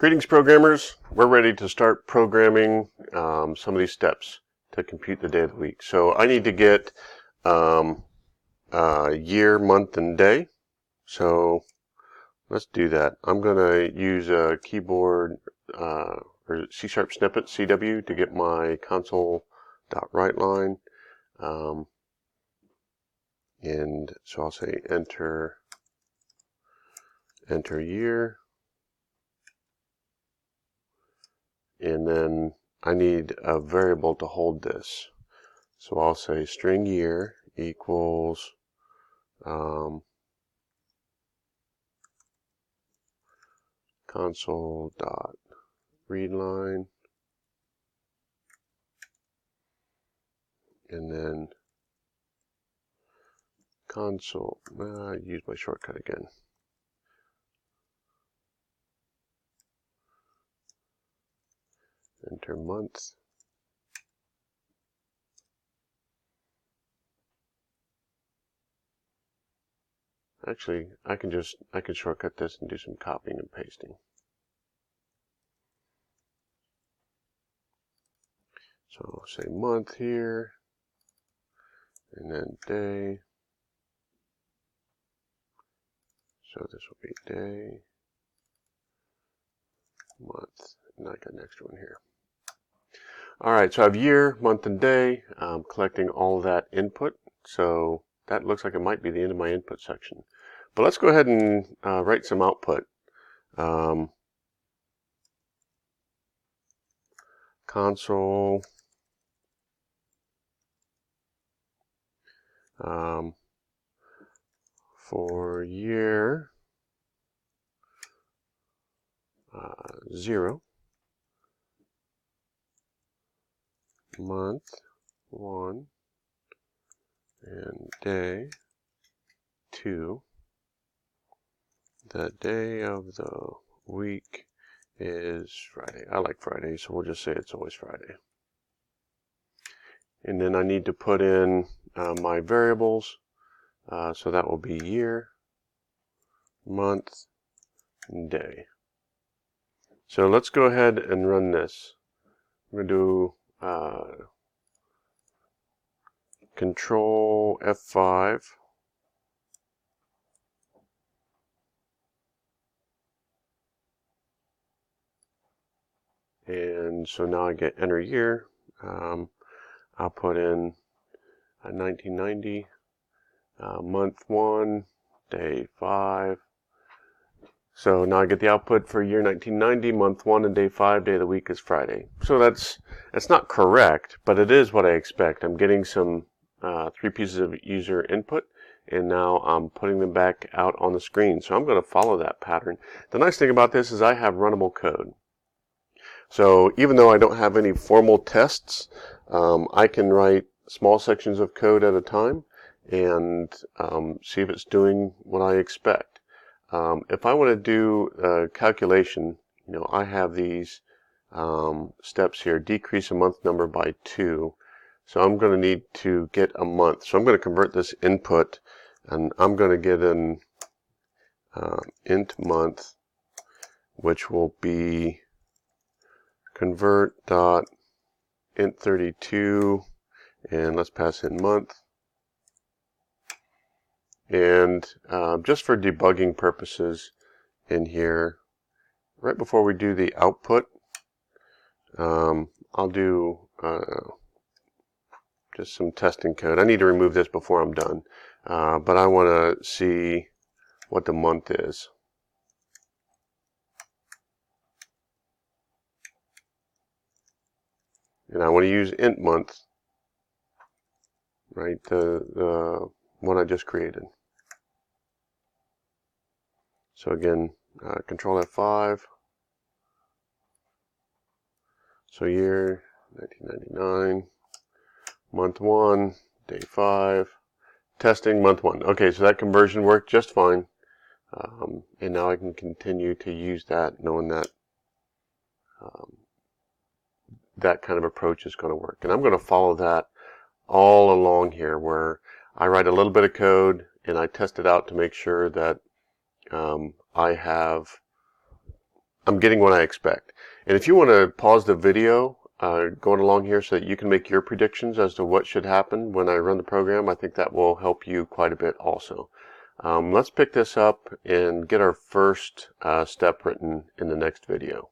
Greetings, programmers. We're ready to start programming some of these steps to compute the day of the week. So I need to get year, month, and day. So let's do that. I'm going to use a keyboard or C# snippet, CW, to get my console.writeline. And so I'll say enter year. And then I need a variable to hold this. So I'll say string year equals console.readline, and then console, use my shortcut again. Enter month. Actually, I can shortcut this and do some copying and pasting. So I'll say month here, and then day. So this will be day, month, and I got an extra one here. All right, so I have year, month, and day. I'm collecting all that input. So that looks like it might be the end of my input section. But let's go ahead and write some output. Console for year 0, month 1, and day 2. The day of the week is Friday. I like Friday, so we'll just say it's always Friday. And then I need to put in my variables. So that will be year, month, and day. So let's go ahead and run this. I'm going to do Control F5. And so now I get enter year. I'll put in 1990, month 1, day 5. So now I get the output for year 1990, month 1, and day 5. Day of the week is Friday. So that's not correct, but it is what I expect. I'm getting some 3 pieces of user input, and now I'm putting them back out on the screen. So I'm going to follow that pattern. The nice thing about this is I have runnable code. So even though I don't have any formal tests, I can write small sections of code at a time and see if it's doing what I expect. If I want to do a calculation, I have these steps here: decrease a month number by 2. So I'm going to need to get a month. So I'm going to convert this input, and I'm going to get an int month, which will be convert.int32, and let's pass in month. And just for debugging purposes in here, right before we do the output, I'll do just some testing code. I need to remove this before I'm done, but I want to see what the month is. And I want to use int month, right, the one I just created. So again, Control F5. So year 1999, month 1, day 5, testing month 1. Okay, so that conversion worked just fine. And now I can continue to use that, knowing that that kind of approach is going to work. And I'm going to follow that all along here, where I write a little bit of code and I test it out to make sure that I have I'm getting what I expect. And if you want to pause the video going along here so that you can make your predictions as to what should happen when I run the program, I think that will help you quite a bit also. Let's pick this up and get our first step written in the next video.